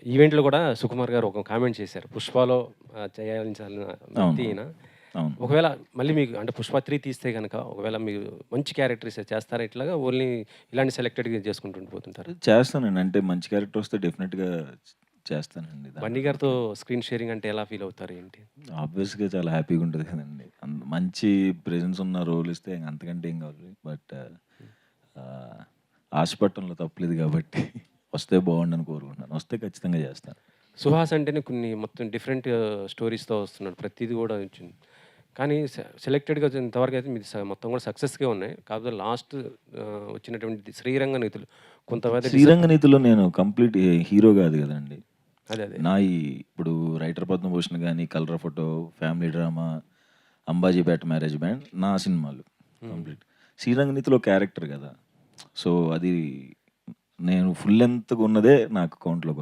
ఈవెంట్‌లో గూడా సుకుమార్ గారు ఒక కామెంట్ చేశారు. 'పుష్పలో' చేయాల్సిన వ్యక్తి అవును. ఈయన. అవును. ఒకవేళ మళ్ళీ మీకు అంటే 'పుష్ప 3' తీస్తే గనక ఒకవేళ మీరు మంచి క్యారెక్టర్స్ చేస్తారా ఇట్లాగా? ఓన్లీ ఇలాంటి సెలెక్టెడ్‌గా చేసుకుంటూ ఉండిపోతుంటారా? చేస్తానండి. అంటే మంచి క్యారెక్టర్ వస్తే డెఫినిట్‌గా చేస్తానండి. దాంట్లో బన్నీ గారితో డౌట్ లేదు. స్క్రీన్ షేరింగ్ అంటే ఎలా ఫీల్ అవుతారు ఏంటి? ఆబ్వియస్‌గా చాలా హ్యాపీగా ఉంటది కదండీ. మంచి ప్రెజెన్స్ ఉన్న రోల్ ఇస్తే అంతకంటే ఏం కావాలి. బట్ ఆహ్, ఆశపడటంలో తప్పులేదు కాబట్టి వస్తే బావుండని కోరుకుంటున్నాను. వస్తే ఖచ్చితంగా చేస్తాను. 'సుహాస్' అంటేనే కొన్ని మొత్తం డిఫరెంట్ స్టోరీస్‌తో వస్తున్నాడు. ప్రతీది గూడా వచ్చింది. కానీ సెలెక్టెడ్‌గా ఇంతవరకైతే మీది మొత్తం కూడా సక్సెస్‌గే ఉన్నాయి. కాకపోతే లాస్ట్ వచ్చినటువంటి 'శ్రీరంగ నీతులు' కొంతమంది 'శ్రీరంగ నీతిలో' నేను కంప్లీట్ హీరో కాదు కదండీ. అదే. నా ఈ ఇప్పుడు 'రైటర్ పద్మభూషణ్' గాని, 'colour photo', family drama, 'Ambajipeta marriage band' నా సినిమాలు హ్మ్. కంప్లీట్. 'శ్రీరంగ నీతిలో' క్యారెక్టర్ కదా! సో, అది నేను ఫుల్ లెంగ్త్‌గా ఉన్నదే నాకు కౌంట్‌లోకొస్తది.